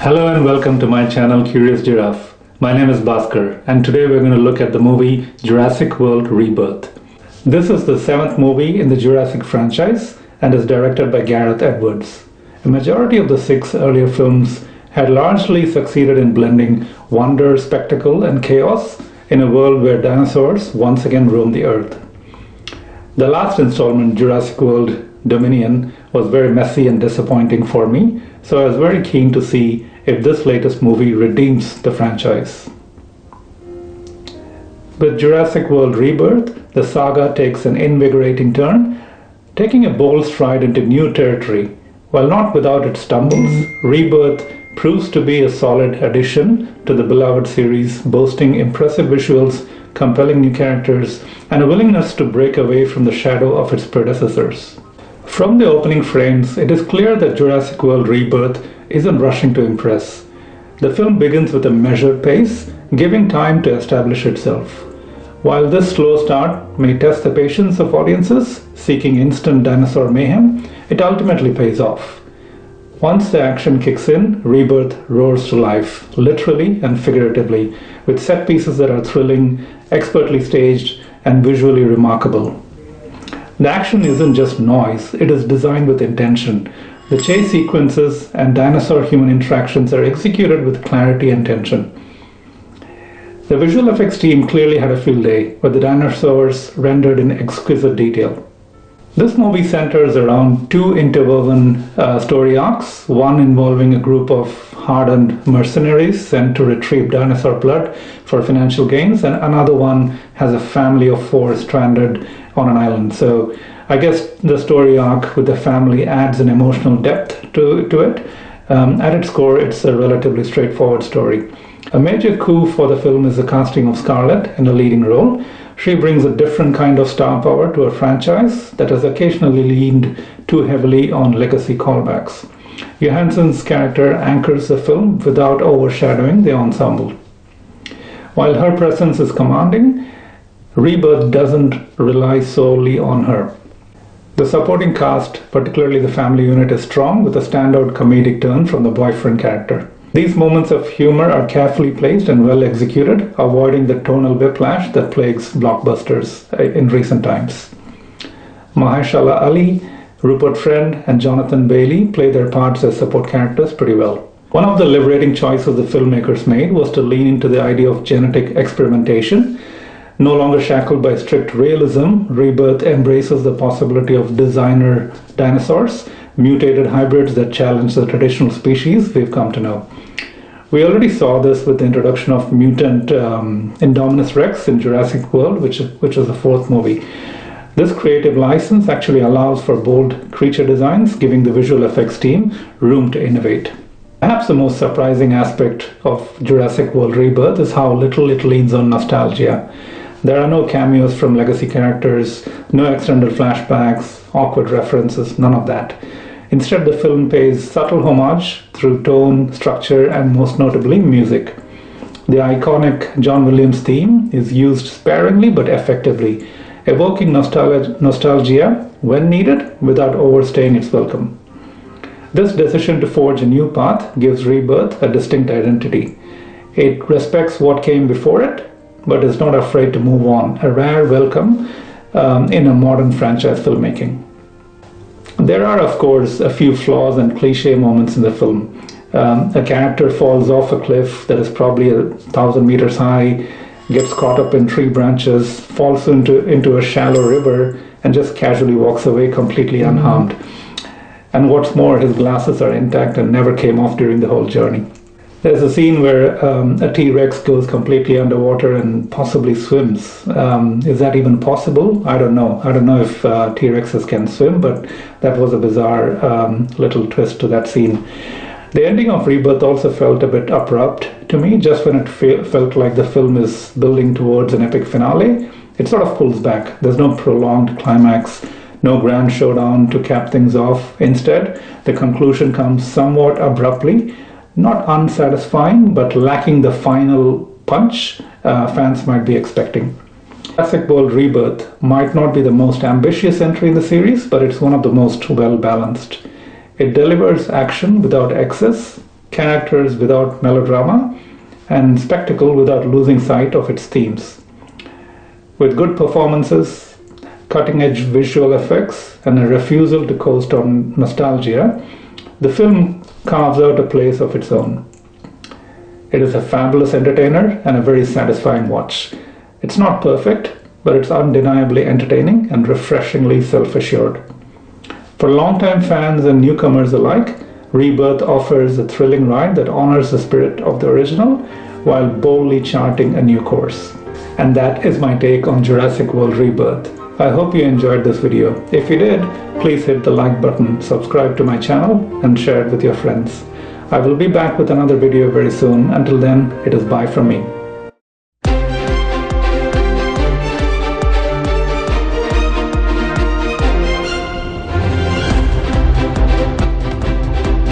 Hello and welcome to my channel Curious Giraffe. My name is Bhaskar and today we're going to look at the movie Jurassic World Rebirth. This is the 7th movie in the Jurassic franchise and is directed by Gareth Edwards. A majority of the 6 earlier films had largely succeeded in blending wonder, spectacle and chaos in a world where dinosaurs once again roam the earth. The last installment, Jurassic World Dominion, was very messy and disappointing for me, so I was very keen to see if this latest movie redeems the franchise. With Jurassic World Rebirth, the saga takes an invigorating turn, taking a bold stride into new territory. While not without its stumbles, Rebirth proves to be a solid addition to the beloved series, boasting impressive visuals, compelling new characters, and a willingness to break away from the shadow of its predecessors. From the opening frames, it is clear that Jurassic World Rebirth isn't rushing to impress. The film begins with a measured pace, giving time to establish itself. While this slow start may test the patience of audiences seeking instant dinosaur mayhem, it ultimately pays off. Once the action kicks in, Rebirth roars to life, literally and figuratively, with set pieces that are thrilling, expertly staged, and visually remarkable. The action isn't just noise, it is designed with intention. The chase sequences and dinosaur-human interactions are executed with clarity and tension. The visual effects team clearly had a field day, with the dinosaurs rendered in exquisite detail. This movie centers around 2 interwoven story arcs, one involving a group of hardened mercenaries sent to retrieve dinosaur blood for financial gains, and another one has a family of 4 stranded on an island. So I guess the story arc with the family adds an emotional depth to it. At its core, it's a relatively straightforward story. A major coup for the film is the casting of Scarlett in a leading role. She brings a different kind of star power to a franchise that has occasionally leaned too heavily on legacy callbacks. Johansson's character anchors the film without overshadowing the ensemble. While her presence is commanding, Rebirth doesn't rely solely on her. The supporting cast, particularly the family unit, is strong, with a standout comedic turn from the boyfriend character. These moments of humor are carefully placed and well executed, avoiding the tonal whiplash that plagues blockbusters in recent times. Mahershala Ali, Rupert and Jonathan Bailey play their parts as support characters pretty well. One of the liberating choices the filmmakers made was to lean into the idea of genetic experimentation. No longer shackled by strict realism, Rebirth embraces the possibility of designer dinosaurs, mutated hybrids that challenge the traditional species we've come to know. We already saw this with the introduction of mutant Indominus Rex in Jurassic World, which was the 4th movie. This creative license actually allows for bold creature designs, giving the visual effects team room to innovate. Perhaps the most surprising aspect of Jurassic World Rebirth is how little it leans on nostalgia. There are no cameos from legacy characters, no extended flashbacks, awkward references, none of that. Instead, the film pays subtle homage through tone, structure, and most notably, music. The iconic John Williams theme is used sparingly but effectively, evoking nostalgia when needed without overstaying its welcome. This decision to forge a new path gives Rebirth a distinct identity. It respects what came before it, but is not afraid to move on, a rare welcome in a modern franchise filmmaking. There are, of course, a few flaws and cliché moments in the film. A character falls off a cliff that is probably 1,000 meters high, gets caught up in tree branches, falls into a shallow river, and just casually walks away completely unharmed. And what's more, his glasses are intact and never came off during the whole journey. There's a scene where a T-Rex goes completely underwater and possibly swims. Is that even possible? I don't know. I don't know if T-Rexes can swim, but that was a bizarre little twist to that scene. The ending of Rebirth also felt a bit abrupt to me, just when it felt like the film is building towards an epic finale. It sort of pulls back. There's no prolonged climax, no grand showdown to cap things off. Instead, the conclusion comes somewhat abruptly, not unsatisfying, but lacking the final punch fans might be expecting. Jurassic World Rebirth might not be the most ambitious entry in the series, but it's one of the most well balanced. It delivers action without excess, characters without melodrama, and spectacle without losing sight of its themes. With good performances, cutting-edge visual effects, and a refusal to coast on nostalgia, the film carves out a place of its own. It is a fabulous entertainer and a very satisfying watch. It's not perfect, but it's undeniably entertaining and refreshingly self-assured. For longtime fans and newcomers alike, Rebirth offers a thrilling ride that honors the spirit of the original while boldly charting a new course. And that is my take on Jurassic World Rebirth. I hope you enjoyed this video. If you did, please hit the like button, subscribe to my channel, and share it with your friends. I will be back with another video very soon. Until then, it is bye from me.